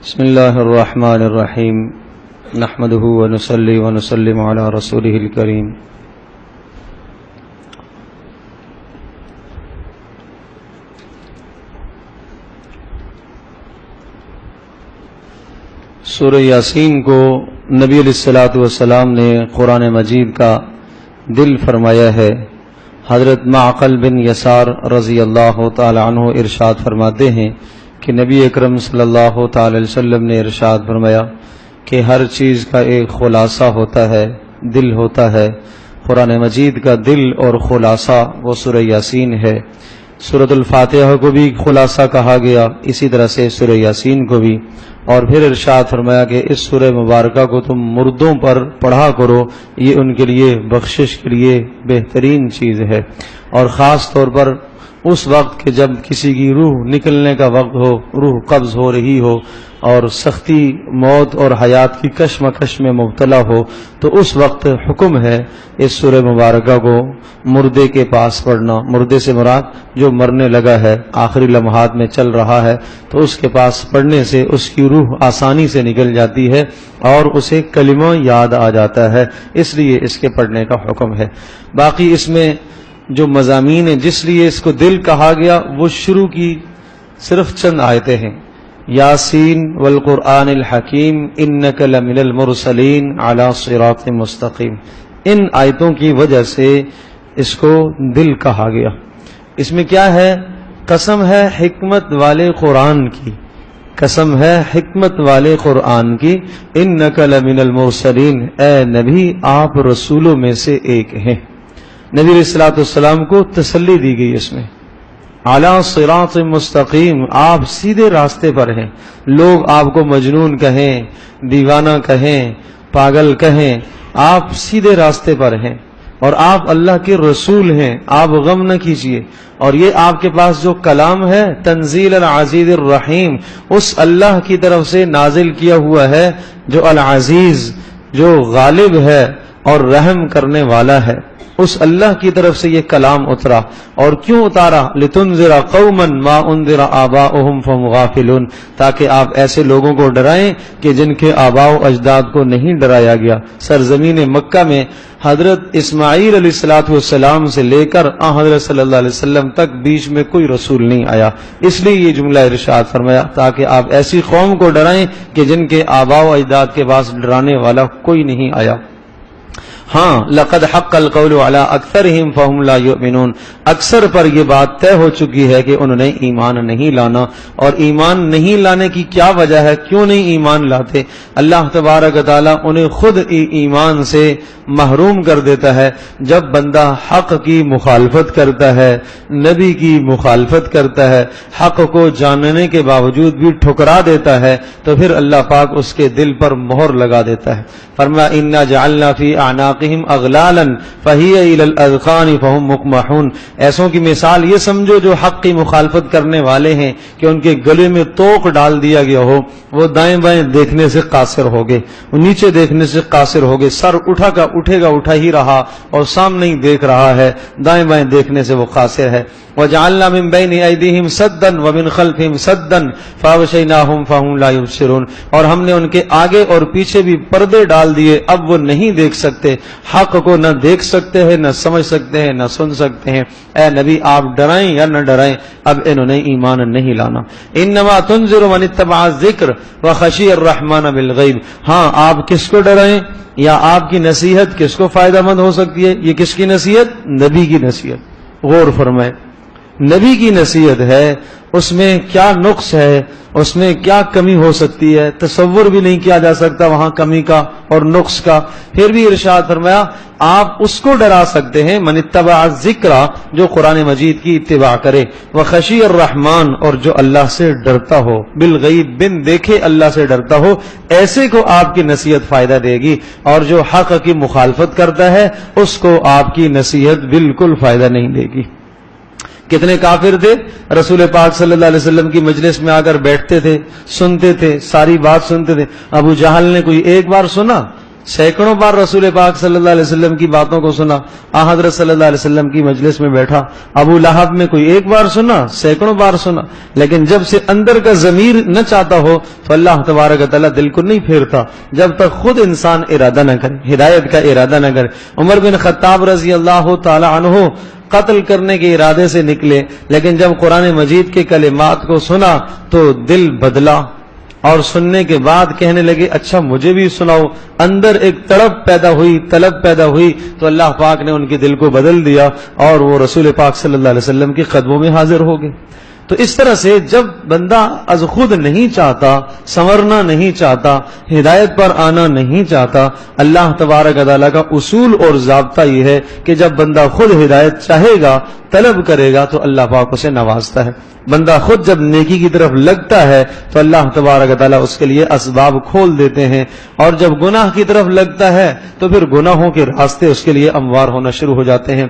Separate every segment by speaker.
Speaker 1: بسم اللہ الرحمن الرحیم نحمده ونصلی ونسلم علی رسوله الکریم سورہ یاسین کو نبی علیہ الصلوۃ والسلام نے قرآن مجید کا دل فرمایا ہے۔ حضرت معقل بن یسار رضی اللہ تعالی عنہ ارشاد فرماتے ہیں کہ نبی اکرم صلی اللہ تعالی علیہ وسلم نے ارشاد فرمایا کہ ہر چیز کا ایک خلاصہ ہوتا ہے، دل ہوتا ہے۔ قرآن مجید کا دل اور خلاصہ وہ سورہ یاسین ہے۔ سورۃ الفاتحہ کو بھی خلاصہ کہا گیا، اسی طرح سے سورہ یاسین کو بھی۔ اور پھر ارشاد فرمایا کہ اس سورہ مبارکہ کو تم مردوں پر پڑھا کرو، یہ ان کے لیے بخشش کے لیے بہترین چیز ہے۔ اور خاص طور پر اس وقت کہ جب کسی کی روح نکلنے کا وقت ہو، روح قبض ہو رہی ہو اور سختی موت اور حیات کی کشمکش میں مبتلا ہو، تو اس وقت حکم ہے اس سورہ مبارکہ کو مردے کے پاس پڑھنا۔ مردے سے مراد جو مرنے لگا ہے، آخری لمحات میں چل رہا ہے، تو اس کے پاس پڑھنے سے اس کی روح آسانی سے نکل جاتی ہے اور اسے کلمہ یاد آ جاتا ہے، اس لیے اس کے پڑھنے کا حکم ہے۔ باقی اس میں جو مضامین ہیں جس لیے اس کو دل کہا گیا وہ شروع کی صرف چند آیتیں ہیں۔ یاسین والقرآن الحکیم انک لمن المرسلین علی صراط مستقیم، ان آیتوں کی وجہ سے اس کو دل کہا گیا۔ اس میں کیا ہے؟ قسم ہے حکمت والے قرآن کی، قسم ہے حکمت والے قرآن کی، انک لمن المرسلین، اے نبی آپ رسولوں میں سے ایک ہیں۔ نبی علیہ الصلوۃ والسلام کو تسلی دی گئی اس میں، اعلی صراط مستقیم، آپ سیدھے راستے پر ہیں۔ لوگ آپ کو مجنون کہیں، دیوانہ کہیں، پاگل کہیں، آپ سیدھے راستے پر ہیں اور آپ اللہ کے رسول ہیں، آپ غم نہ کیجیے۔ اور یہ آپ کے پاس جو کلام ہے تنزیل العزیز الرحیم، اس اللہ کی طرف سے نازل کیا ہوا ہے جو العزیز، جو غالب ہے اور رحم کرنے والا ہے، اس اللہ کی طرف سے یہ کلام اترا۔ اور کیوں اتارا؟ لتنذر قوما ما انذر آباؤہم فہم غافلون، تاکہ آپ ایسے لوگوں کو ڈرائیں کہ جن کے آباء و اجداد کو نہیں ڈرایا گیا۔ سرزمین مکہ میں حضرت اسماعیل علیہ الصلوۃ والسلام سے لے کر حضرت صلی اللہ علیہ وسلم تک بیچ میں کوئی رسول نہیں آیا، اس لیے یہ جملہ ارشاد فرمایا تاکہ آپ ایسی قوم کو ڈرائیں کہ جن کے آباء و اجداد کے پاس ڈرانے والا کوئی نہیں آیا۔ ہاں لقد حق القول علی اکثرہم فہم لا یؤمنون، اکثر پر یہ بات طے ہو چکی ہے کہ انہوں نے ایمان نہیں لانا۔ اور ایمان نہیں لانے کی کیا وجہ ہے؟ کیوں نہیں ایمان لاتے؟ اللہ تبارک و تعالیٰ انہیں خود ایمان سے محروم کر دیتا ہے۔ جب بندہ حق کی مخالفت کرتا ہے، نبی کی مخالفت کرتا ہے، حق کو جاننے کے باوجود بھی ٹھکرا دیتا ہے، تو پھر اللہ پاک اس کے دل پر مہر لگا دیتا ہے۔ فرمایا انا جعلنا فی اعناقہم اغلالا فہی الی الاذقان فہم مقمحون، ایسوں کی مثال یہ سمجھو جو حق کی مخالفت کرنے والے ہیں کہ ان کے گلے میں توق ڈال دیا گیا ہو، وہ دائیں بائیں دیکھنے سے قاصر ہو گئے، وہ نیچے دیکھنے سے قاصر ہو گئے، سر اٹھے گا اٹھا ہی رہا اور سامنے ہی دیکھ رہا ہے، دائیں بائیں دیکھنے سے وہ قاصر ہے۔ وَجَعَلْنَا مِن بَيْنِ أَيْدِيهِمْ سَدًّا وَمِنْ خَلْفِهِمْ سَدًّا فَأَغْشَيْنَاهُمْ فَهُمْ لَا يُبْصِرُونَ، اور ہم نے ان کے آگے اور پیچھے بھی پردے ڈال دیے، اب وہ نہیں دیکھ سکتے، حق کو نہ دیکھ سکتے ہیں، نہ سمجھ سکتے ہیں، نہ سن سکتے ہیں۔ اے نبی آپ ڈرائیں یا نہ ڈرائیں، اب انہوں نے ایمان نہیں لانا۔ انما تنذر من اتبع الذکر وخشی الرحمن بالغیب، ہاں آپ کس کو ڈرائیں یا آپ کی نصیحت کس کو فائدہ مند ہو سکتی ہے؟ یہ کس کی نصیحت؟ نبی کی نصیحت۔ غور فرمائیں، نبی کی نصیحت ہے، اس میں کیا نقص ہے، اس میں کیا کمی ہو سکتی ہے، تصور بھی نہیں کیا جا سکتا وہاں کمی کا اور نقص کا۔ پھر بھی ارشاد فرمایا آپ اس کو ڈرا سکتے ہیں من اتبع الذکر، جو قرآن مجید کی اتباع کرے، وخشی الرحمن، اور جو اللہ سے ڈرتا ہو، بالغیب بن دیکھے اللہ سے ڈرتا ہو، ایسے کو آپ کی نصیحت فائدہ دے گی۔ اور جو حق کی مخالفت کرتا ہے اس کو آپ کی نصیحت بالکل فائدہ نہیں دے گی۔ کتنے کافر تھے رسول پاک صلی اللہ علیہ وسلم کی مجلس میں آ کر بیٹھتے تھے، سنتے تھے، ساری بات سنتے تھے۔ ابو جہل نے کوئی ایک بار سنا؟ سینکڑوں بار رسول پاک صلی اللہ علیہ وسلم کی باتوں کو سنا، حضرت صلی اللہ علیہ وسلم کی مجلس میں بیٹھا، ابو لہب میں کوئی ایک بار سنا، سینکڑوں بار سنا، لیکن جب سے اندر کا ضمیر نہ چاہتا ہو تو اللہ تبارک و تعالیٰ دل کو نہیں پھیرتا جب تک خود انسان ارادہ نہ کرے، ہدایت کا ارادہ نہ کرے۔ عمر بن خطاب رضی اللہ تعالی عنہ قتل کرنے کے ارادے سے نکلے، لیکن جب قرآن مجید کے کلمات کو سنا تو دل بدلا اور سننے کے بعد کہنے لگے اچھا مجھے بھی سناؤ۔ اندر ایک طلب پیدا ہوئی تو اللہ پاک نے ان کے دل کو بدل دیا اور وہ رسول پاک صلی اللہ علیہ وسلم کے قدموں میں حاضر ہو گئے۔ تو اس طرح سے جب بندہ از خود نہیں چاہتا، سنورنا نہیں چاہتا، ہدایت پر آنا نہیں چاہتا، اللہ تبارک و تعالیٰ کا اصول اور ضابطہ یہ ہے کہ جب بندہ خود ہدایت چاہے گا، طلب کرے گا تو اللہ پاک اسے نوازتا ہے۔ بندہ خود جب نیکی کی طرف لگتا ہے تو اللہ تبارک و تعالیٰ اس کے لیے اسباب کھول دیتے ہیں، اور جب گناہ کی طرف لگتا ہے تو پھر گناہوں کے راستے اس کے لیے ہموار ہونا شروع ہو جاتے ہیں۔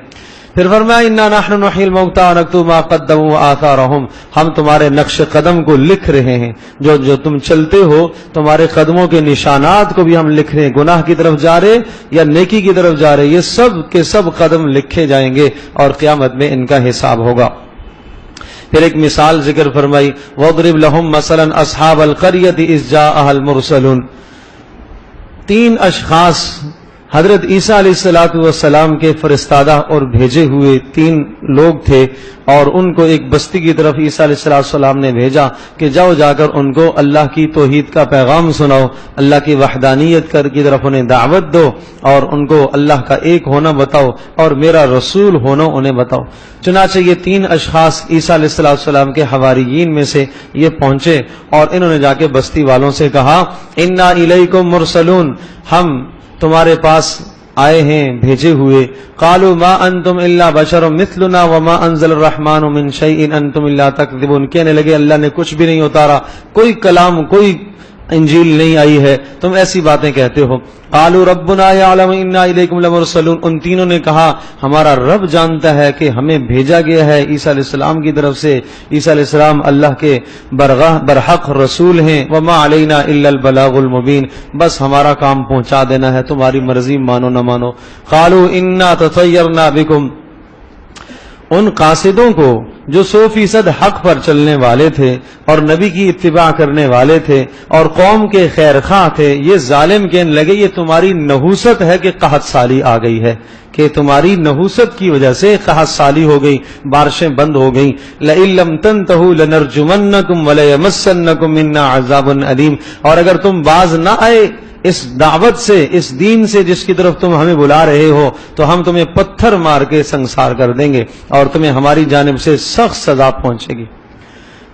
Speaker 1: پھر فرمایا انا نحن نحیی الموتى ونکتب ما قدموا وآثارهم، ہم تمہارے نقش قدم کو لکھ رہے ہیں، جو تم چلتے ہو تمہارے قدموں کے نشانات کو بھی ہم لکھ رہے ہیں، گناہ کی طرف جا رہے یا نیکی کی طرف جا رہے، یہ سب کے سب قدم لکھے جائیں گے اور قیامت میں ان کا حساب ہوگا۔ پھر ایک مثال ذکر فرمائی وَاضْرِبْ لَهُمْ مَثَلًا أَصْحَابَ الْقَرْيَةِ إِذْ جَاءَهَا الْمُرْسَلُونَ، تین اشخاص حضرت عیسیٰ علیہ الصلوۃ والسلام کے فرستادہ اور بھیجے ہوئے تین لوگ تھے، اور ان کو ایک بستی کی طرف عیسیٰ علیہ الصلوۃ والسلام نے بھیجا کہ جاؤ جا کر ان کو اللہ کی توحید کا پیغام سناؤ، اللہ کی وحدانیت کی طرف انہیں دعوت دو، اور ان کو اللہ کا ایک ہونا بتاؤ اور میرا رسول ہونا انہیں بتاؤ۔ چنانچہ یہ تین اشخاص عیسیٰ علیہ الصلوۃ والسلام کے حواریین میں سے یہ پہنچے اور انہوں نے جا کے بستی والوں سے کہا انا الیکم مرسلون، ہم تمہارے پاس آئے ہیں بھیجے ہوئے۔ قالوا ما انتم الا بشر مثلنا وما انزل الرحمن من شيء انتم الا تكذبون، کہنے لگے اللہ نے کچھ بھی نہیں اتارا، کوئی کلام، کوئی انجیل نہیں آئی ہے، تم ایسی باتیں کہتے ہو۔ قالوا ربنا يعلم انا الیکم لمرسلون، ان تینوں نے کہا ہمارا رب جانتا ہے کہ ہمیں بھیجا گیا ہے عیسیٰ علیہ السلام کی طرف سے، عیسیٰ علیہ السلام اللہ کے برحق رسول ہیں، وما علینا الا البلاغ المبین، بس ہمارا کام پہنچا دینا ہے، تمہاری مرضی مانو نہ مانو۔ قالوا انا تطیرنا بکم، ان قاصدوں کو جو 100% حق پر چلنے والے تھے اور نبی کی اتباع کرنے والے تھے اور قوم کے خیر خواہ تھے، یہ ظالم کہنے لگے یہ تمہاری نحوست ہے کہ قحط سالی آ گئی ہے، کہ تمہاری نحوست کی وجہ سے قحط سالی ہو گئی، بارشیں بند ہو گئیں۔ لئن لم تنتہوا لنرجمنکم وليمسنکم منا عذاب علیم، اور اگر تم باز نہ آئے اس دعوت سے، اس دین سے جس کی طرف تم ہمیں بلا رہے ہو، تو ہم تمہیں پتھر مار کے سنسار کر دیں گے اور تمہیں ہماری جانب سے سخت سزا پہنچے گی۔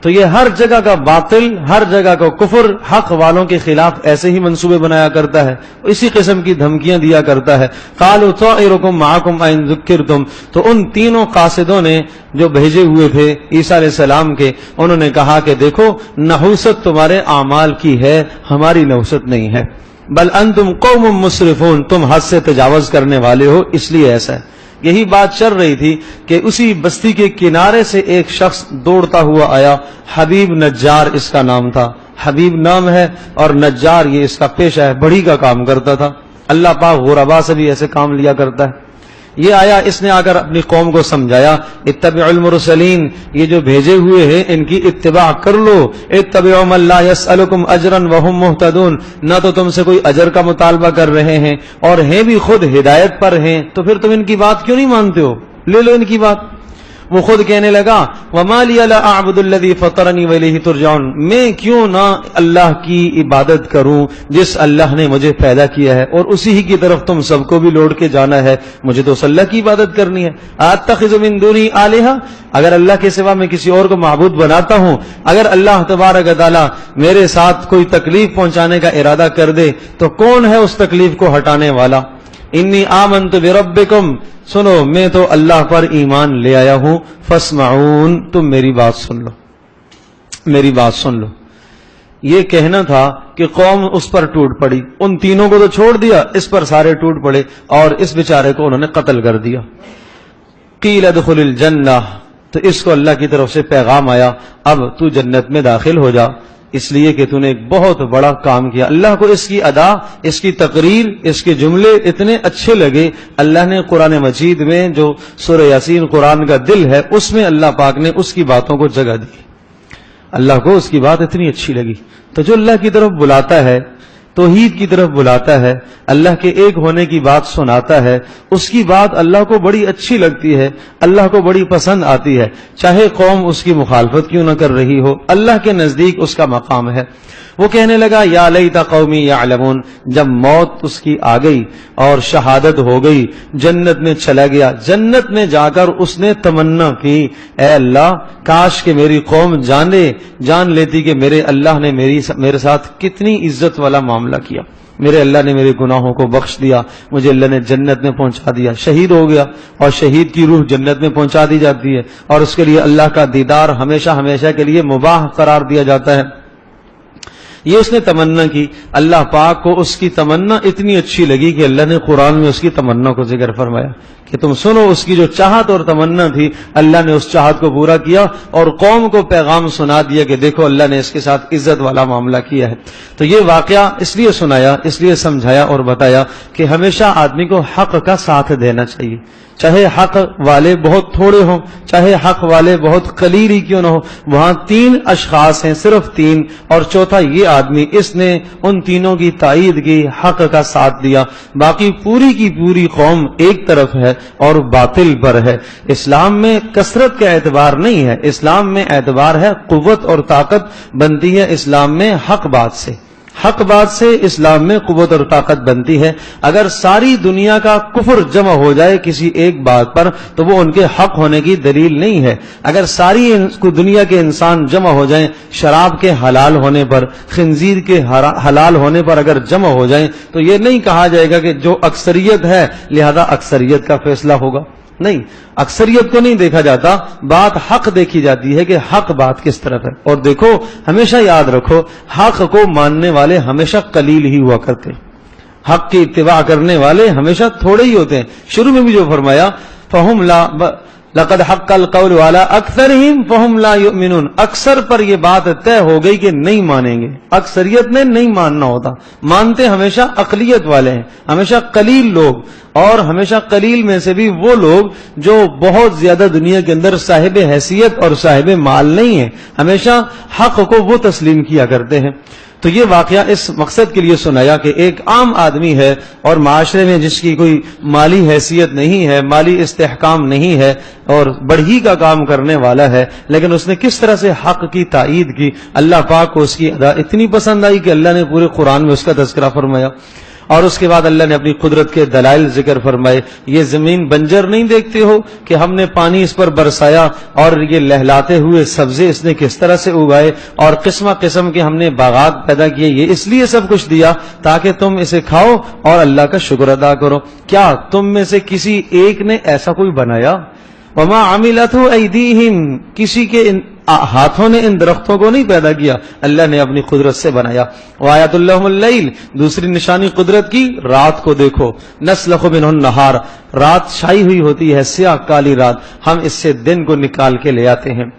Speaker 1: تو یہ ہر جگہ کا باطل، ہر جگہ کا کفر حق والوں کے خلاف ایسے ہی منصوبے بنایا کرتا ہے، اسی قسم کی دھمکیاں دیا کرتا ہے۔ قالوا طائرکم معکم ان ذکرتم، تو ان تینوں قاصدوں نے جو بھیجے ہوئے تھے عیسیٰ علیہ السلام کے، انہوں نے کہا کہ دیکھو نحوست تمہارے اعمال کی ہے، ہماری نحوست نہیں ہے، بل انتم قوم مسرفون، تم حد سے تجاوز کرنے والے ہو، اس لیے ایسا ہے۔ یہی بات چل رہی تھی کہ اسی بستی کے کنارے سے ایک شخص دوڑتا ہوا آیا، حبیب نجار اس کا نام تھا، حبیب نام ہے اور نجار یہ اس کا پیشہ ہے، بڑھی کا کام کرتا تھا، اللہ پاک غربا سے بھی ایسے کام لیا کرتا ہے۔ یہ آیا، اس نے آ کر اپنی قوم کو سمجھایا اتبعوا المرسلین، یہ جو بھیجے ہوئے ہیں ان کی اتباع کر لو، اتبعوا من لا يسألكم اجرا وهم مهتدون، نہ تو تم سے کوئی اجر کا مطالبہ کر رہے ہیں اور ہیں بھی خود ہدایت پر ہیں، تو پھر تم ان کی بات کیوں نہیں مانتے ہو، لے لو ان کی بات۔ وہ خود کہنے لگا وما لی لا اعبد الذی فطرنی والیہ ترجعون، میں کیوں نہ اللہ کی عبادت کروں جس اللہ نے مجھے پیدا کیا ہے اور اسی ہی کی طرف تم سب کو بھی لوٹ کے جانا ہے، مجھے تو اس اللہ کی عبادت کرنی ہے۔ اتخذ من دونی الہہ، اگر اللہ کے سوا میں کسی اور کو معبود بناتا ہوں، اگر اللہ تبارک و تعالی میرے ساتھ کوئی تکلیف پہنچانے کا ارادہ کر دے تو کون ہے اس تکلیف کو ہٹانے والا؟ انی آمنت بربکم، سنو میں تو اللہ پر ایمان لے آیا ہوں، فاسمعون، تم میری بات سن لو، میری بات سن لو۔ یہ کہنا تھا کہ قوم اس پر ٹوٹ پڑی، ان تینوں کو تو چھوڑ دیا، اس پر سارے ٹوٹ پڑے اور اس بیچارے کو انہوں نے قتل کر دیا۔ قیل ادخل الجنہ، تو اس کو اللہ کی طرف سے پیغام آیا اب تو جنت میں داخل ہو جا۔ اس لیے کہ تو نے ایک بہت بڑا کام کیا. اللہ کو اس کی ادا، اس کی تقریر، اس کے جملے اتنے اچھے لگے. اللہ نے قرآن مجید میں جو سورہ یاسین قرآن کا دل ہے، اس میں اللہ پاک نے اس کی باتوں کو جگہ دی. اللہ کو اس کی بات اتنی اچھی لگی. تو جو اللہ کی طرف بلاتا ہے، توحید کی طرف بلاتا ہے، اللہ کے ایک ہونے کی بات سناتا ہے، اس کی بات اللہ کو بڑی اچھی لگتی ہے، اللہ کو بڑی پسند آتی ہے. چاہے قوم اس کی مخالفت کیوں نہ کر رہی ہو، اللہ کے نزدیک اس کا مقام ہے. وہ کہنے لگا یا لیت قومی یعلمون. جب موت اس کی آ گئی اور شہادت ہو گئی، جنت میں چلا گیا. جنت میں جا کر اس نے تمنا کی، اے اللہ کاش کہ میری قوم جان لیتی کہ میرے اللہ نے میرے ساتھ کتنی عزت والا معاملہ کیا. میرے اللہ نے میرے گناہوں کو بخش دیا، مجھے اللہ نے جنت میں پہنچا دیا. شہید ہو گیا اور شہید کی روح جنت میں پہنچا دی جاتی ہے اور اس کے لیے اللہ کا دیدار ہمیشہ ہمیشہ کے لیے مباح قرار دیا جاتا ہے. یہ اس نے تمنا کی. اللہ پاک کو اس کی تمنا اتنی اچھی لگی کہ اللہ نے قرآن میں اس کی تمنا کو ذکر فرمایا کہ تم سنو. اس کی جو چاہت اور تمنا تھی، اللہ نے اس چاہت کو پورا کیا اور قوم کو پیغام سنا دیا کہ دیکھو اللہ نے اس کے ساتھ عزت والا معاملہ کیا ہے. تو یہ واقعہ اس لیے سنایا، اس لیے سمجھایا اور بتایا کہ ہمیشہ آدمی کو حق کا ساتھ دینا چاہیے. چاہے حق والے بہت تھوڑے ہوں، چاہے حق والے بہت قلیل ہی کیوں نہ ہو. وہاں 3 اشخاص ہیں، صرف 3، اور چوتھا یہ آدمی، اس نے ان تینوں کی تائید کی، حق کا ساتھ دیا. باقی پوری کی پوری قوم ایک طرف ہے اور باطل پر ہے. اسلام میں کثرت کا اعتبار نہیں ہے، اسلام میں اعتبار ہے قوت اور طاقت بنتی ہے اسلام میں حق بات سے. حق بات سے اسلام میں قوت اور طاقت بنتی ہے. اگر ساری دنیا کا کفر جمع ہو جائے کسی ایک بات پر تو وہ ان کے حق ہونے کی دلیل نہیں ہے. اگر ساری دنیا کے انسان جمع ہو جائیں شراب کے حلال ہونے پر، خنزیر کے حلال ہونے پر اگر جمع ہو جائیں تو یہ نہیں کہا جائے گا کہ جو اکثریت ہے لہذا اکثریت کا فیصلہ ہوگا. نہیں، اکثریت کو نہیں دیکھا جاتا، بات حق دیکھی جاتی ہے کہ حق بات کس طرف ہے. اور دیکھو ہمیشہ یاد رکھو، حق کو ماننے والے ہمیشہ قلیل ہی ہوا کرتے، حق کی اتباع کرنے والے ہمیشہ تھوڑے ہی ہوتے ہیں. شروع میں بھی جو فرمایا فہم لقد حق القول والا اکثرہم فہم لا یؤمنون، اکثر پر یہ بات طے ہو گئی کہ نہیں مانیں گے. اکثریت نے نہیں ماننا ہوتا، مانتے ہمیشہ اقلیت والے ہیں، ہمیشہ قلیل لوگ. اور ہمیشہ قلیل میں سے بھی وہ لوگ جو بہت زیادہ دنیا کے اندر صاحب حیثیت اور صاحب مال نہیں ہیں، ہمیشہ حق کو وہ تسلیم کیا کرتے ہیں. تو یہ واقعہ اس مقصد کے لیے سنایا کہ ایک عام آدمی ہے اور معاشرے میں جس کی کوئی مالی حیثیت نہیں ہے، مالی استحکام نہیں ہے اور بڑھی کا کام کرنے والا ہے، لیکن اس نے کس طرح سے حق کی تائید کی. اللہ پاک کو اس کی ادا اتنی پسند آئی کہ اللہ نے پورے قرآن میں اس کا تذکرہ فرمایا. اور اس کے بعد اللہ نے اپنی قدرت کے دلائل ذکر فرمائے. یہ زمین بنجر نہیں دیکھتے ہو کہ ہم نے پانی اس پر برسایا اور یہ لہلاتے ہوئے سبزے اس نے کس طرح سے اگائے اور قسم قسم کے ہم نے باغات پیدا کیے. یہ اس لیے سب کچھ دیا تاکہ تم اسے کھاؤ اور اللہ کا شکر ادا کرو. کیا تم میں سے کسی ایک نے ایسا کوئی بنایا؟ وما عملته ایدیہم، کسی کے ہاتھوں نے ان درختوں کو نہیں پیدا کیا، اللہ نے اپنی قدرت سے بنایا. وآیۃ لہم اللیل، دوسری نشانی قدرت کی، رات کو دیکھو. نسلخ منہ النہار، رات چھائی ہوئی ہوتی ہے، سیاہ کالی رات، ہم اس سے دن کو نکال کے لے آتے ہیں.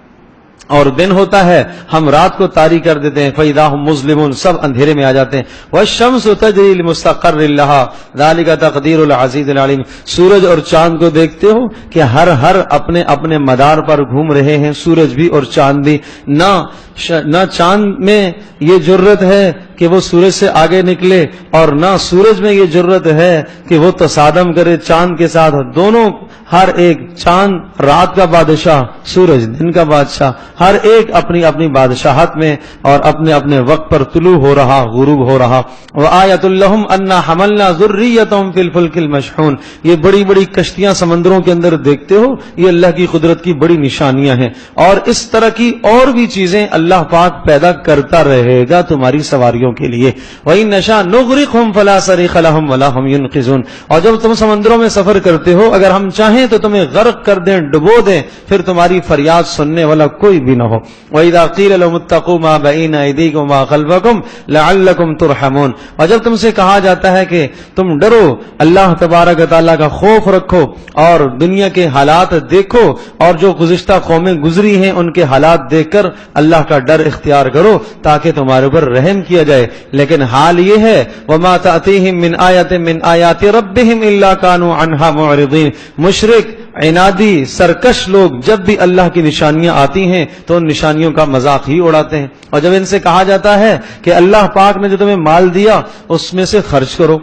Speaker 1: اور دن ہوتا ہے ہم رات کو طاری کر دیتے ہیں. فَإِذَا هُمْ مُظْلِمُونَ، سب اندھیرے میں آ جاتے ہیں. وَالشَّمْسُ تَجْرِي لِمُسْتَقَرٍّ لَهَا ذَلِكَ تَقْدِيرُ الْعَزِيزِ الْعَلِيمِ. سورج اور چاند کو دیکھتے ہو کہ ہر اپنے اپنے مدار پر گھوم رہے ہیں، سورج بھی اور چاند بھی. نہ چاند میں یہ جرت ہے کہ وہ سورج سے آگے نکلے اور نہ سورج میں یہ جرت ہے کہ وہ تصادم کرے چاند کے ساتھ. دونوں، ہر ایک، چاند رات کا بادشاہ، سورج دن کا بادشاہ، ہر ایک اپنی اپنی بادشاہت میں اور اپنے اپنے وقت پر طلوع ہو رہا، غروب ہو رہا. وآیۃ لہم انا حملنا ذریتہم فی الفلک المشحون. یہ بڑی بڑی کشتیاں سمندروں کے اندر دیکھتے ہو، یہ اللہ کی قدرت کی بڑی نشانیاں ہیں. اور اس طرح کی اور بھی چیزیں اللہ پاک پیدا کرتا رہے گا تمہاری سواریوں پابندیوں کے لیے. وَإِن نَشَأْ نُغْرِقْهُمْ فَلَا صَرِيخَ لَهُمْ وَلَا هُمْ يُنْقِذُونَ. اور جب تم سمندروں میں سفر کرتے ہو اگر ہم چاہیں تو تمہیں غرق کر دیں, ڈبو دیں, پھر تمہاری فریاد سننے والا کوئی بھی نہ ہو. وَإِذَا قِيلَ لَهُمُ اتَّقُوا مَا بَيْنَ أَيْدِيكُمْ وَمَا خَلْفَكُمْ لَعَلَّكُمْ تُرْحَمُونَ. اور جب تم سے کہا جاتا ہے کہ تم ڈرو, اللہ تبارک و تعالیٰ کا خوف رکھو اور دنیا کے حالات دیکھو اور جو گزشتہ قومیں گزری ہیں ان کے حالات دیکھ کر اللہ کا ڈر اختیار کرو تاکہ تمہارے اوپر رحم کیا جائے. لیکن حال یہ ہے وَمَا تَأْتِيهِم مِّنْ آيَةٍ مِّنْ آيَاتِ رَبِّهِمْ إِلَّا كَانُوا عَنْهَا مُعْرِضِينَ. مشرک, عنادی, سرکش لوگ جب بھی اللہ کی نشانیاں آتی ہیں تو ان نشانیوں کا مذاق ہی اڑاتے ہیں. اور جب ان سے کہا جاتا ہے کہ اللہ پاک نے جو تمہیں مال دیا اس میں سے خرچ کرو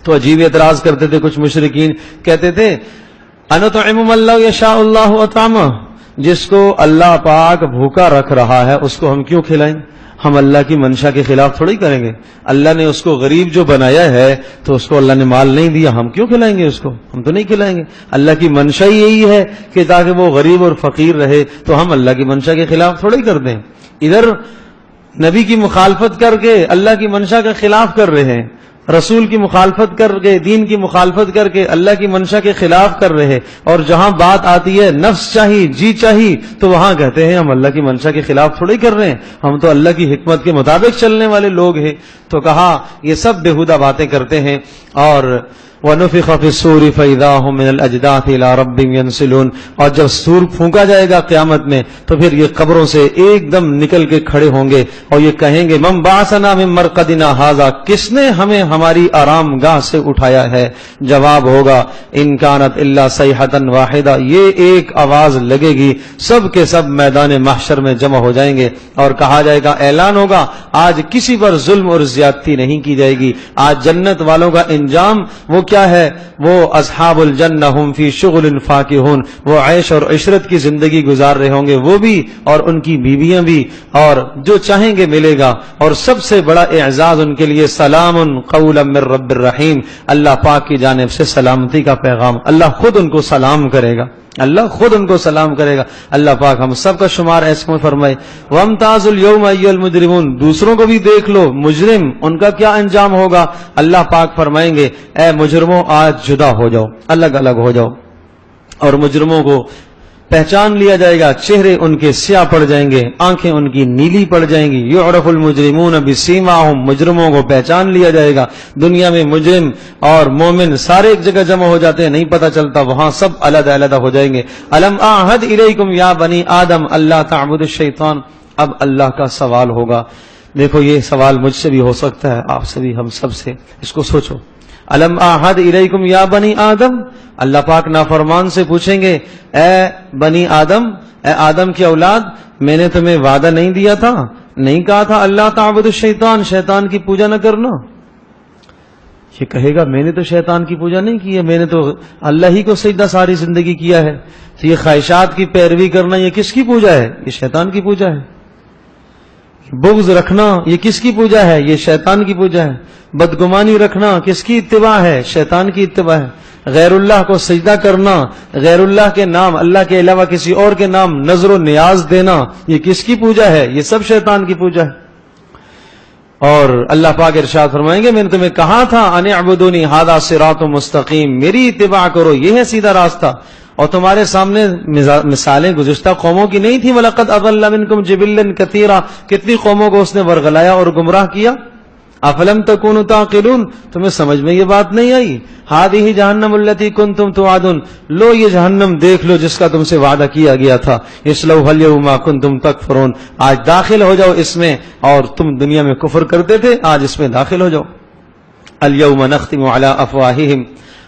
Speaker 1: تو عجیب اعتراض کرتے تھے کچھ مشرکین, کہتے تھے أَنُطْعِمُ مَن لَّوْ يَشَاءُ اللَّهُ أَطْعَمَهُ. جس کو اللہ پاک بھوکا رکھ رہا ہے اس کو ہم کیوں کھلائیں؟ ہم اللہ کی منشا کے خلاف تھوڑی کریں گے. اللہ نے اس کو غریب جو بنایا ہے تو اس کو اللہ نے مال نہیں دیا, ہم کیوں کھلائیں گے اس کو؟ ہم تو نہیں کھلائیں گے. اللہ کی منشا ہی یہی ہے کہ تاکہ وہ غریب اور فقیر رہے, تو ہم اللہ کی منشا کے خلاف تھوڑی کر دیں. ادھر نبی کی مخالفت کر کے اللہ کی منشا کے خلاف کر رہے ہیں, رسول کی مخالفت کر کے, دین کی مخالفت کر کے اللہ کی منشا کے خلاف کر رہے, اور جہاں بات آتی ہے نفس چاہی, جی چاہی, تو وہاں کہتے ہیں ہم اللہ کی منشا کے خلاف تھوڑی کر رہے ہیں, ہم تو اللہ کی حکمت کے مطابق چلنے والے لوگ ہیں. تو کہا یہ سب بےہودہ باتیں کرتے ہیں. اور وَنُفِخَ فِي الصُّورِ فَإِذَا هُمْ مِنَ الْأَجْدَاثِ إِلَىٰ رَبِّهِمْ يَنْسِلُونَ. اور جب سور پھونکا جائے گا قیامت میں تو پھر یہ قبروں سے ایک دم نکل کے کھڑے ہوں گے اور یہ کہیں گے مَن بَعَثَنَا مِن مَرْقَدِنَا هَٰذَا, کس نے ہمیں ہماری آرام گاہ سے اٹھایا ہے؟ جواب ہوگا إِن كَانَتْ إِلَّا صَيْحَةً وَاحِدَةً, یہ ایک آواز لگے گی, سب کے سب میدان محشر میں جمع ہو جائیں گے اور کہا جائے گا, اعلان ہوگا آج کسی پر ظلم اور زیادتی نہیں کی جائے گی. آج جنت والوں کا انجام وہ کیا ہے؟ وہ اصحاب الجنہ ہم فی شغل فاکہون, وہ عیش اور عشرت کی زندگی گزار رہے ہوں گے, وہ بھی اور ان کی بیویاں بھی, اور جو چاہیں گے ملے گا. اور سب سے بڑا اعزاز ان کے لیے سلام قولا من رب الرحیم, اللہ پاک کی جانب سے سلامتی کا پیغام, اللہ خود ان کو سلام کرے گا, اللہ خود ان کو سلام کرے گا. اللہ پاک ہم سب کا شمار ایسے میں فرمائے. وَامْتَازُوا الْيَوْمَ أَيُّهَا الْمُجْرِمُونَ, دوسروں کو بھی دیکھ لو, مجرم ان کا کیا انجام ہوگا. اللہ پاک فرمائیں گے اے مجرموں آج جدا ہو جاؤ, الگ الگ ہو جاؤ. اور مجرموں کو پہچان لیا جائے گا, چہرے ان کے سیاہ پڑ جائیں گے, آنکھیں ان کی نیلی پڑ جائیں گی. یعرف المجرمون بسیماہم, مجرموں کو پہچان لیا جائے گا. دنیا میں مجرم اور مومن سارے ایک جگہ جمع ہو جاتے ہیں, نہیں پتہ چلتا, وہاں سب علیحدہ علیحدہ ہو جائیں گے. الم اعہد الیکم یا بنی آدم اللہ تعبدوا الشیطان. اب اللہ کا سوال ہوگا. دیکھو یہ سوال مجھ سے بھی ہو سکتا ہے, آپ سے بھی, ہم سب سے. اس کو سوچو. الم اعہد الیکم یا بنی آدم, اللہ پاک نافرمان سے پوچھیں گے اے بنی آدم, اے آدم کی اولاد, میں نے تمہیں وعدہ نہیں دیا تھا, نہیں کہا تھا اللہ تعبد الشیطان, شیطان کی پوجا نہ کرنا. یہ کہے گا میں نے تو شیطان کی پوجا نہیں کی ہے, میں نے تو اللہ ہی کو سجدہ ساری زندگی کیا ہے. تو یہ خواہشات کی پیروی کرنا یہ کس کی پوجا ہے؟ یہ شیطان کی پوجا ہے. بغض رکھنا یہ کس کی پوجا ہے؟ یہ شیطان کی پوجا ہے. بدگمانی رکھنا کس کی اتباع ہے؟ شیطان کی اتباع ہے. غیر اللہ کو سجدہ کرنا, غیر اللہ کے نام, اللہ کے علاوہ کسی اور کے نام نظر و نیاز دینا, یہ کس کی پوجا ہے؟ یہ سب شیطان کی پوجا ہے. اور اللہ پاک ارشاد فرمائیں گے میں نے تمہیں کہا تھا ان اعبدونی ھذا صراط مستقیم, میری اتباع کرو, یہ ہے سیدھا راستہ. اور تمہارے سامنے مثالیں گزشتہ قوموں کی نہیں تھی. وَلَقَدْ أَضَلَّ مِنْكُمْ جِبِلًّا كَثِيرًا, کتنی قوموں کو اس نے ورغلایا اور گمراہ کیا. افلم تکونوا تعقلون, تمہیں سمجھ میں یہ بات نہیں آئی. هذه جہنم التي كنتم توعدون, لو یہ جہنم دیکھ لو جس کا تم سے وعدہ کیا گیا تھا. اصلوها اليوم كنتم تكفرون, آج داخل ہو جاؤ اس میں, اور تم دنیا میں کفر کرتے تھے, آج اس میں داخل ہو جاؤ. اليوم نختم على افواههم,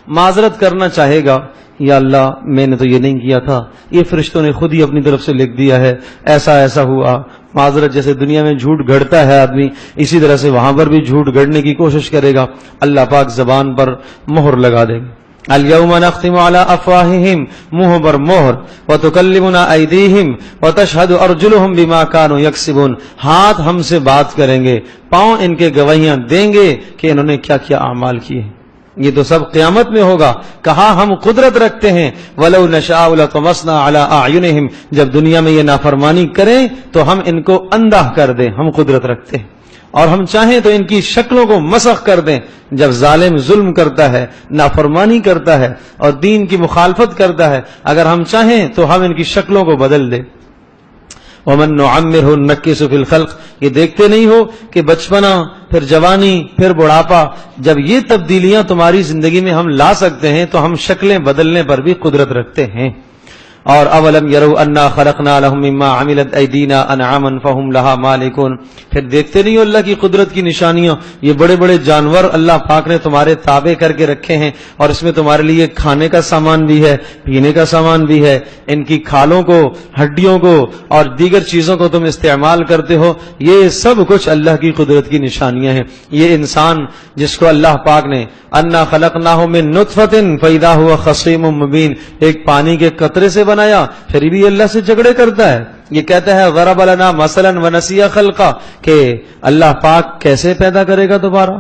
Speaker 1: معذرت کرنا چاہے گا یا اللہ میں نے تو یہ نہیں کیا تھا, یہ فرشتوں نے خود ہی اپنی طرف سے لکھ دیا ہے, ایسا ایسا ہوا. معذرت, جیسے دنیا میں جھوٹ گھڑتا ہے آدمی, اسی طرح سے وہاں پر بھی جھوٹ گھڑنے کی کوشش کرے گا. اللہ پاک زبان پر مہر لگا دے گا. اليوم نختم على افواههم, منہ پر مہر. وتكلمنا ايديهم وتشهد ارجلهم بما كانوا يكسبون, ہاتھ ہم سے بات کریں گے, پاؤں ان کے گواہیاں دیں گے کہ انہوں نے کیا کیا اعمال کیے. یہ تو سب قیامت میں ہوگا. کہا ہم قدرت رکھتے ہیں. وَلَوْ نَشَاءُ لَطَمَسْنَا عَلَىٰ أَعْيُنِهِمْ, جب دنیا میں یہ نافرمانی کریں تو ہم ان کو اندھا کر دیں, ہم قدرت رکھتے ہیں. اور ہم چاہیں تو ان کی شکلوں کو مسخ کر دیں. جب ظالم ظلم کرتا ہے، نافرمانی کرتا ہے اور دین کی مخالفت کرتا ہے، اگر ہم چاہیں تو ہم ان کی شکلوں کو بدل دیں. وَمَن نُعَمِّرْهُ نَنكِسُ فِي الْخَلْقِ، یہ دیکھتے نہیں ہو کہ بچپنا، پھر جوانی، پھر بڑھاپا، جب یہ تبدیلیاں تمہاری زندگی میں ہم لا سکتے ہیں تو ہم شکلیں بدلنے پر بھی قدرت رکھتے ہیں. اور اولم یروا انا خلقنا لهم مما عملت ایدینا انعاما فهم لها مالکون، پھر دیکھتے نہیں ہو اللہ کی قدرت کی نشانیاں، یہ بڑے بڑے جانور اللہ پاک نے تمہارے تابع کر کے رکھے ہیں، اور اس میں تمہارے لیے کھانے کا سامان بھی ہے، پینے کا سامان بھی ہے. ان کی کھالوں کو، ہڈیوں کو اور دیگر چیزوں کو تم استعمال کرتے ہو، یہ سب کچھ اللہ کی قدرت کی نشانیاں ہیں. یہ انسان جس کو اللہ پاک نے انا خلقناہ من نطفۃ فاذا هو خصیم مبین، ایک پانی کے قطرے سے بنایا، پھر بھی اللہ سے جھگڑے کرتا ہے. یہ کہتا ہے ضرب لنا مثلا ونسی خلقا، کہ اللہ پاک کیسے پیدا کرے گا دوبارہ.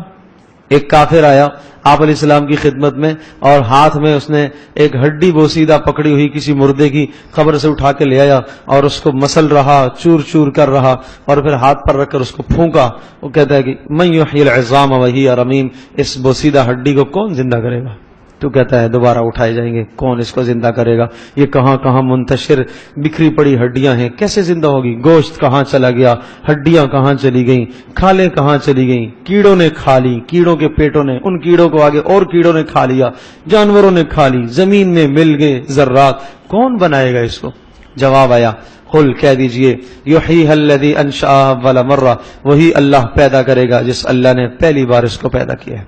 Speaker 1: ایک کافر آیا آپ علیہ السلام کی خدمت میں اور ہاتھ میں اس نے ایک ہڈی بوسیدہ پکڑی ہوئی کسی مردے کی قبر سے اٹھا کے لے آیا اور اس کو مسل رہا، چور چور کر رہا اور پھر ہاتھ پر رکھ کر اس کو پھونکا. وہ کہتا ہے کہ من یحیی العظام وہی رمیم، اس بوسیدہ ہڈی کو کون زندہ کرے گا؟ تو کہتا ہے دوبارہ اٹھائے جائیں گے، کون اس کو زندہ کرے گا؟ یہ کہاں کہاں منتشر بکھری پڑی ہڈیاں ہیں، کیسے زندہ ہوگی؟ گوشت کہاں چلا گیا، ہڈیاں کہاں چلی گئیں، کھالیں کہاں چلی گئیں؟ کیڑوں نے کھا لی، کیڑوں کے پیٹوں نے، ان کیڑوں کو آگے اور کیڑوں نے کھا لیا، جانوروں نے کھا لی، زمین میں مل گئے ذرات. کون بنائے گا اس کو؟ جواب آیا قل، کہہ دیجئے یحییھا الذی انشأھا اول مرہ، وہی اللہ پیدا کرے گا جس اللہ نے پہلی بار اس کو پیدا کیا ہے.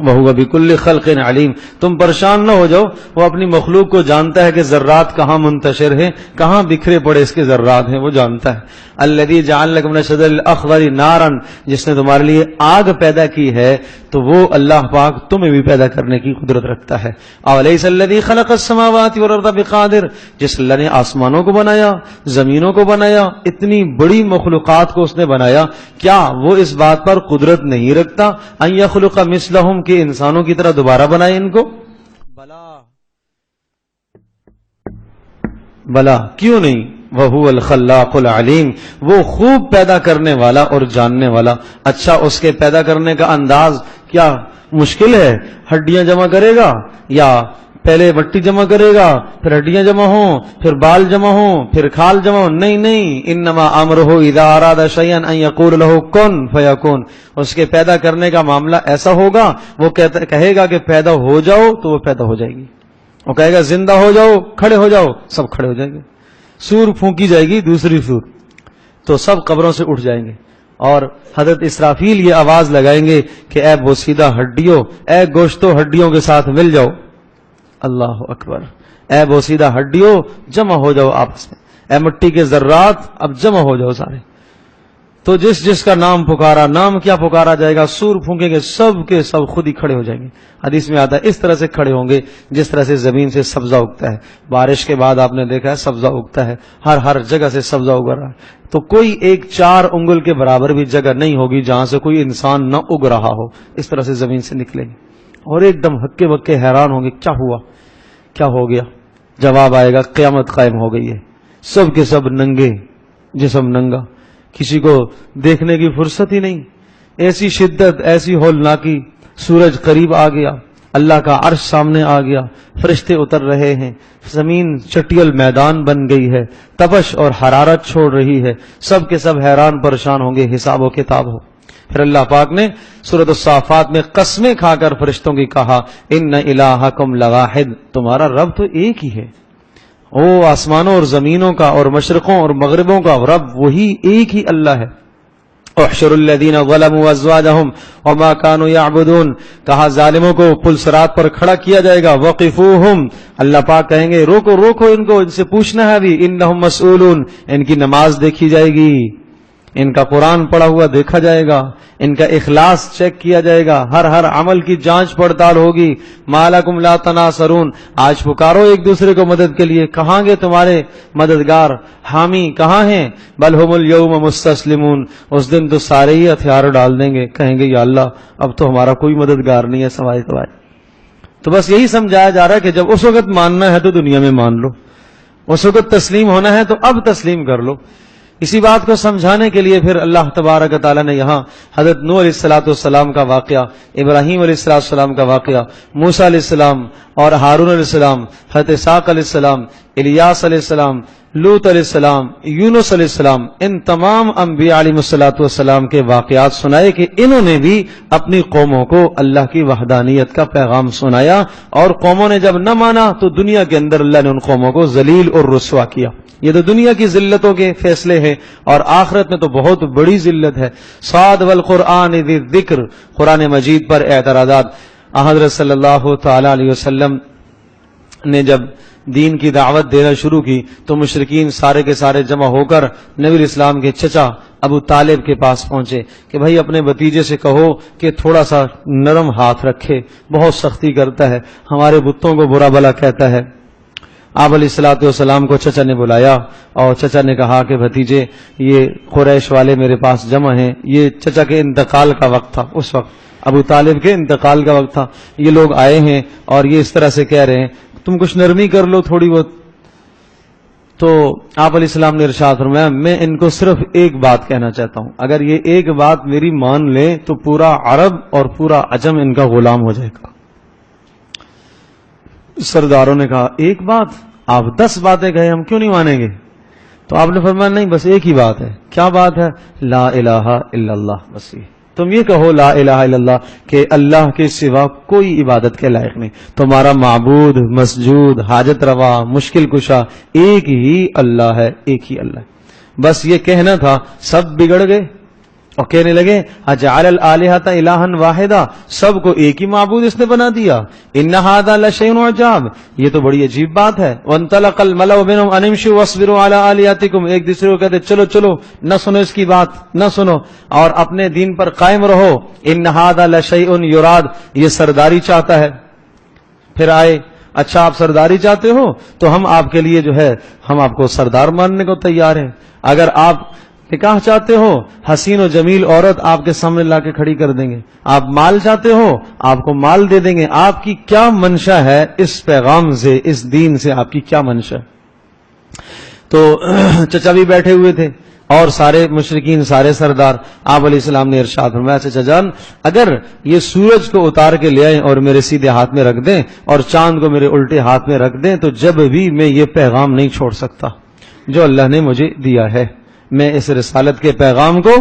Speaker 1: وَهُوَ بِكُلِّ خَلْقٍ عَلِيمٌ، تم پریشان نہ ہو جاؤ، وہ اپنی مخلوق کو جانتا ہے کہ ذرات کہاں منتشر ہیں، کہاں بکھرے پڑے اس کے ذرات ہیں، وہ جانتا ہے. الَّذِي جَعَلَ لَكُم مِّنَ الشَّجَرِ الْأَخْضَرِ نَارًا، جس نے تمہارے لیے آگ پیدا کی ہے، تو وہ اللہ پاک تمہیں بھی پیدا کرنے کی قدرت رکھتا ہے. أَوَلَيْسَ الَّذِي خَلَقَ السَّمَاوَاتِ وَالْأَرْضَ بِقَادِرٍ، جس اللہ نے آسمانوں کو بنایا، زمینوں کو بنایا، اتنی بڑی مخلوقات کو اس نے بنایا، کیا وہ اس بات پر قدرت نہیں رکھتا ان یخلق مثلہم، کہ انسانوں کی طرح دوبارہ بنائے ان کو؟ بلا کیوں نہیں، وَهُوَ الْخَلَّاقُ الْعَلِيمُ، وہ خوب پیدا کرنے والا اور جاننے والا. اچھا اس کے پیدا کرنے کا انداز کیا مشکل ہے؟ ہڈیاں جمع کرے گا یا پہلے مٹی جمع کرے گا، پھر ہڈیاں جمع ہوں، پھر بال جمع ہوں، پھر کھال جمع ہوں؟ نہیں، انما امرہ اذا اراد شیئا ان یقول له کن فیکون. اس کے پیدا کرنے کا معاملہ ایسا ہوگا، وہ کہے گا کہ پیدا ہو جاؤ تو وہ پیدا ہو جائے گی، وہ کہے گا زندہ ہو جاؤ، کھڑے ہو جاؤ، سب کھڑے ہو جائیں گے. سور پھونکی جائے گی، دوسری سور، تو سب قبروں سے اٹھ جائیں گے اور حضرت اسرافیل یہ آواز لگائیں گے کہ اے بوسیدہ ہڈیوں، اے گوشتو ہڈیوں کے ساتھ مل جاؤ. اللہ اکبر، اے بوسیدہ ہڈیوں جمع ہو جاؤ آپس میں، اے مٹی کے ذرات اب جمع ہو جاؤ سارے. تو جس کا نام پکارا، نام کیا پکارا جائے گا، سور پھونکیں گے، سب کے سب خود ہی کھڑے ہو جائیں گے. حدیث میں آتا ہے اس طرح سے کھڑے ہوں گے جس طرح سے زمین سے سبزہ اگتا ہے. بارش کے بعد آپ نے دیکھا ہے سبزہ اگتا ہے، ہر جگہ سے سبزہ اگ رہا ہے. تو کوئی ایک 4 انگل کے برابر بھی جگہ نہیں ہوگی جہاں سے کوئی انسان نہ اگ رہا ہو. اس طرح سے زمین سے نکلیں گے اور ایک دم ہکے بکے حیران ہوں گے، کیا ہوا، کیا ہو گیا؟ جواب آئے گا قیامت قائم ہو گئی ہے. سب کے سب ننگے، جسم ننگا، کسی کو دیکھنے کی فرصت ہی نہیں. ایسی شدت، ایسی ہولناکی. سورج قریب آ گیا، اللہ کا عرش سامنے آ گیا، فرشتے اتر رہے ہیں، زمین چٹیل میدان بن گئی ہے، تپش اور حرارت چھوڑ رہی ہے. سب کے سب حیران پریشان ہوں گے، حساب و کتاب ہو. پھر اللہ پاک نے سورۃ الصافات میں قسمیں کھا کر فرشتوں کی کہا ان الہکم لواحد، تمہارا رب تو ایک ہی ہے. او آسمانوں اور زمینوں کا اور مشرقوں اور مغربوں کا رب وہی ایک ہی اللہ ہے. احشر الذین ظلموا ازواجہم وما كانوا يعبدون، کہا ظالموں کو پل صراط پر کھڑا کیا جائے گا. وقفوہم، اللہ پاک کہیں گے روکو ان کو، ان سے پوچھنا ہے ابھی. انہم مسئولون، ان کی نماز دیکھی جائے گی، ان کا قرآن پڑھا ہوا دیکھا جائے گا، ان کا اخلاص چیک کیا جائے گا، ہر عمل کی جانچ پڑتال ہوگی. ما لکم لا تناصرون، آج پکارو ایک دوسرے کو مدد کے لیے، کہاں گے تمہارے مددگار، حامی کہاں ہیں؟ بل ہم الیوم مستسلمون، اس دن تو سارے ہی ہتھیار ڈال دیں گے، کہیں گے یا اللہ اب تو ہمارا کوئی مددگار نہیں ہے سوائے تمہارے. تو بس یہی سمجھایا جا رہا ہے کہ جب اس وقت ماننا ہے تو دنیا میں مان لو، اس وقت تسلیم ہونا ہے تو اب تسلیم کر لو. اسی بات کو سمجھانے کے لیے پھر اللہ تبارک و تعالیٰ نے یہاں حضرت نوح علیہ السلام کا واقعہ، ابراہیم علیہ السلام کا واقعہ، موسیٰ علیہ السلام اور ہارون علیہ السلام، حضرت اسحاق علیہ السلام، الیاس علیہ السلام، لوط علیہ السلام، یونس علیہ السلام، ان تمام انبیاء علیہ السلام کے واقعات سنائے کہ انہوں نے بھی اپنی قوموں کو اللہ کی وحدانیت کا پیغام سنایا، اور قوموں نے جب نہ مانا تو دنیا کے اندر اللہ نے ان قوموں کو ذلیل اور رسوا کیا۔ یہ تو دنیا کی ذلتوں کے فیصلے ہیں، اور آخرت میں تو بہت بڑی ذلت ہے۔ صاد والقرآن ذی الذکر، قرآن مجید پر اعتراضات۔ حضرت صلی اللہ تعالی علیہ وسلم نے جب دین کی دعوت دینا شروع کی تو مشرکین سارے کے سارے جمع ہو کر نبی الاسلام کے چچا ابو طالب کے پاس پہنچے کہ بھائی اپنے بھتیجے سے کہو کہ تھوڑا سا نرم ہاتھ رکھے، بہت سختی کرتا ہے، ہمارے بتوں کو برا بھلا کہتا ہے۔ آپ علیہ السلام کو چچا نے بلایا اور چچا نے کہا کہ بھتیجے، یہ قریش والے میرے پاس جمع ہیں۔ یہ چچا کے انتقال کا وقت تھا، اس وقت ابو طالب کے انتقال کا وقت تھا۔ یہ لوگ آئے ہیں اور یہ اس طرح سے کہہ رہے ہیں، تم کچھ نرمی کر لو تھوڑی بہت۔ تو آپ علیہ السلام نے ارشاد فرمایا، میں ان کو صرف ایک بات کہنا چاہتا ہوں، اگر یہ ایک بات میری مان لیں تو پورا عرب اور پورا عجم ان کا غلام ہو جائے گا۔ سرداروں نے کہا ایک بات؟ آپ 10 باتیں کہے، ہم کیوں نہیں مانیں گے؟ تو آپ نے فرمایا نہیں، بس ایک ہی بات ہے۔ کیا بات ہے؟ لا الہ الا اللہ، بس یہ تم یہ کہو لا الہ الا اللہ کہ اللہ کے سوا کوئی عبادت کے لائق نہیں، تمہارا معبود، مسجود، حاجت روا، مشکل کشا ایک ہی اللہ ہے، ایک ہی اللہ ہے۔ بس یہ کہنا تھا، سب بگڑ گئے اور کہنے لگے اجعل الآلہۃ الہا واحدا، سب کو ایک ہی معبود اس نے بنا دیا، ان ھذا لشیء عجاب، یہ تو بڑی عجیب بات ہے۔ وانطلق الملأ منهم ان امشوا واصبروا علی آلہتکم، ایک دوسرے کو کہتے چلو چلو، نہ سنو اس کی بات، نہ سنو اور اپنے دین پر قائم رہو، ان ھذا لشیء یراد، یہ سرداری چاہتا ہے۔ پھر آئے، اچھا آپ سرداری چاہتے ہو تو ہم آپ کے لیے جو ہے ہم آپ کو سردار ماننے کو تیار ہیں، اگر آپ نکاح چاہتے ہو حسین و جمیل عورت آپ کے سامنے لا کے کھڑی کر دیں گے، آپ مال چاہتے ہو آپ کو مال دے دیں گے، آپ کی کیا منشا ہے اس پیغام سے، اس دین سے آپ کی کیا منشا ہے؟ تو چچا بھی بیٹھے ہوئے تھے اور سارے مشرکین، سارے سردار۔ آپ علیہ السلام نے ارشاد فرمایا چچا جان، اگر یہ سورج کو اتار کے لے آئیں اور میرے سیدھے ہاتھ میں رکھ دیں اور چاند کو میرے الٹے ہاتھ میں رکھ دیں تو جب بھی میں یہ پیغام نہیں چھوڑ سکتا جو اللہ نے مجھے دیا ہے، میں اس رسالت کے پیغام کو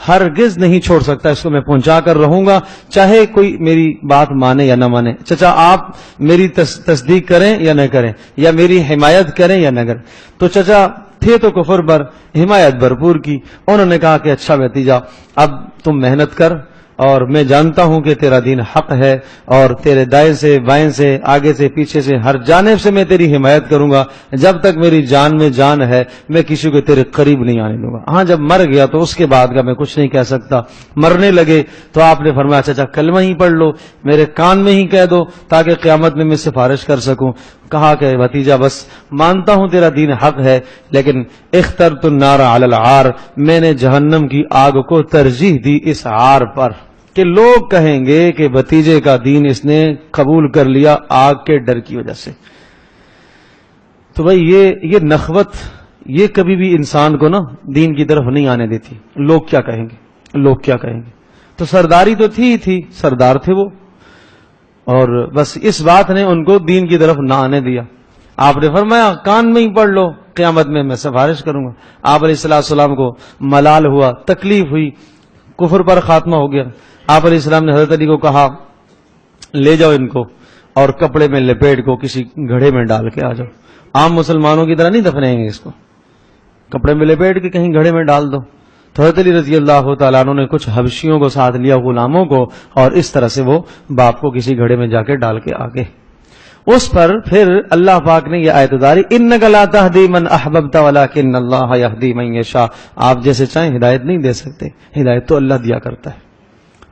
Speaker 1: ہرگز نہیں چھوڑ سکتا، اس کو میں پہنچا کر رہوں گا، چاہے کوئی میری بات مانے یا نہ مانے۔ چچا آپ میری تصدیق کریں یا نہ کریں، یا میری حمایت کریں یا نہ کریں۔ تو چچا تھے تو کفر پر، حمایت بھرپور کی۔ انہوں نے کہا کہ اچھا بھتیجا، اب تم محنت کر، اور میں جانتا ہوں کہ تیرا دین حق ہے، اور تیرے دائیں سے بائیں سے آگے سے پیچھے سے ہر جانب سے میں تیری حمایت کروں گا، جب تک میری جان میں جان ہے میں کسی کو تیرے قریب نہیں آنے دوں گا۔ ہاں جب مر گیا تو اس کے بعد کا میں کچھ نہیں کہہ سکتا۔ مرنے لگے تو آپ نے فرمایا چچا کلمہ ہی پڑھ لو، میرے کان میں ہی کہہ دو تاکہ قیامت میں سفارش کر سکوں۔ کہا کہ بھتیجا بس مانتا ہوں تیرا دین حق ہے، لیکن اخترت النار علی العار، میں نے جہنم کی آگ کو ترجیح دی اس عار پر، کہ لوگ کہیں گے کہ بھتیجے کا دین اس نے قبول کر لیا آگ کے ڈر کی وجہ سے۔ تو بھائی یہ نخوت یہ کبھی بھی انسان کو نا دین کی طرف نہیں آنے دیتی۔ لوگ کیا کہیں گے، لوگ کیا کہیں گے۔ تو سرداری تو تھی سردار تھے وہ، اور بس اس بات نے ان کو دین کی طرف نہ آنے دیا۔ آپ نے فرمایا کان میں ہی پڑھ لو، قیامت میں سفارش کروں گا۔ آپ علیہ السلام کو ملال ہوا، تکلیف ہوئی، کفر پر خاتمہ ہو گیا۔ آپ علیہ السلام نے حضرت علی کو کہا لے جاؤ ان کو اور کپڑے میں لپیٹ کو کسی گھڑے میں ڈال کے آ جاؤ۔ عام مسلمانوں کی طرح نہیں دفنائیں گے اس کو، کپڑے میں لپیٹ کے کہیں گھڑے میں ڈال دو۔ تو حضرت علی رضی اللہ تعالیٰ عنہ نے کچھ حبشیوں کو ساتھ لیا، غلاموں کو، اور اس طرح سے وہ باپ کو کسی گھڑے میں جا کے ڈال کے آگے۔ اس پر پھر اللہ پاک نے یہ آیت اتاری، انک لا تہدی من احببت ولکن اللہ یہدی من یشاء، آپ جیسے چاہیں ہدایت نہیں دے سکتے، ہدایت تو اللہ دیا کرتا ہے،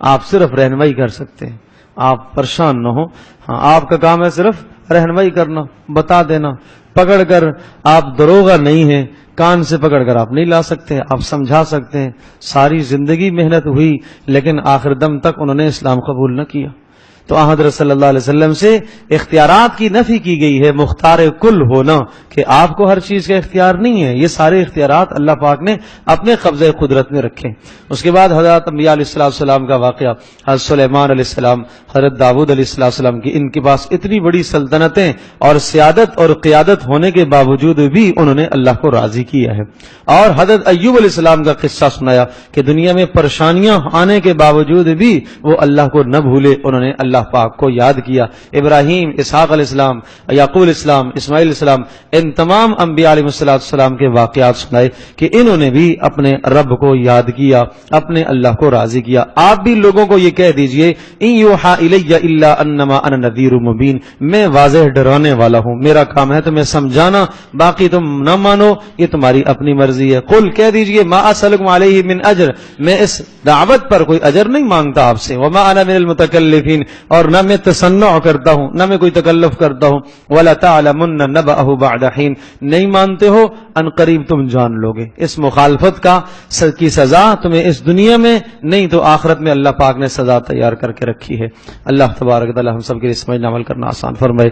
Speaker 1: آپ صرف رہنمائی کر سکتے ہیں، آپ پریشان نہ ہو۔ ہاں آپ کا کام ہے صرف رہنمائی کرنا، بتا دینا، پکڑ کر آپ دروغہ نہیں ہیں، کان سے پکڑ کر آپ نہیں لا سکتے، آپ سمجھا سکتے ہیں۔ ساری زندگی محنت ہوئی لیکن آخر دم تک انہوں نے اسلام قبول نہ کیا۔ تو حضرت صلی اللہ علیہ وسلم سے اختیارات کی نفی کی گئی ہے، مختار کل ہونا، کہ آپ کو ہر چیز کا اختیار نہیں ہے، یہ سارے اختیارات اللہ پاک نے اپنے قبضہ قدرت میں رکھے۔ اس کے بعد حضرت انبیاء علیہ السلام کا واقعہ، حضرت سلیمان علیہ السلام، حضرت داؤد علیہ السلام کی، ان کے پاس اتنی بڑی سلطنتیں اور سیادت اور قیادت ہونے کے باوجود بھی انہوں نے اللہ کو راضی کیا ہے۔ اور حضرت ایوب علیہ السلام کا قصہ سنایا کہ دنیا میں پریشانیاں آنے کے باوجود بھی وہ اللہ کو نہ بھولے، انہوں نے اللہ پاک کو یاد کیا۔ ابراہیم، اسحاق علیہ السلام، یعقوب علیہ السلام، اسماعیل علیہ السلام، ان تمام انبیاء علیہ السلام کے واقعات سنائے کہ انہوں نے بھی اپنے رب کو یاد کیا، اپنے اللہ کو راضی کیا۔ آپ بھی لوگوں کو یہ کہہ دیجئے، ان یوحى الی الا انما انا نذیر مبین، میں واضح ڈرانے والا ہوں، میرا کام ہے تمہیں سمجھانا، باقی تم نہ مانو یہ تمہاری اپنی مرضی ہے۔ قل، کہہ دیجئے، ما اسألکم علیہ من اجر، میں اس دعوت پر کوئی اجر نہیں مانگتا آپ سے، وما انا من المتکلفین، اور نہ میں تصنع کرتا ہوں، نہ میں کوئی تکلف کرتا ہوں، ولا تعلمن نبأہ بعد حین، نہیں مانتے ہو ان قریب تم جان لوگے۔ اس مخالفت کی سزا تمہیں اس دنیا میں نہیں تو آخرت میں اللہ پاک نے سزا تیار کر کے رکھی ہے۔ اللہ تبارک و تعالی ہم سب کے لیے سمجھنا عمل کرنا آسان فرمائے۔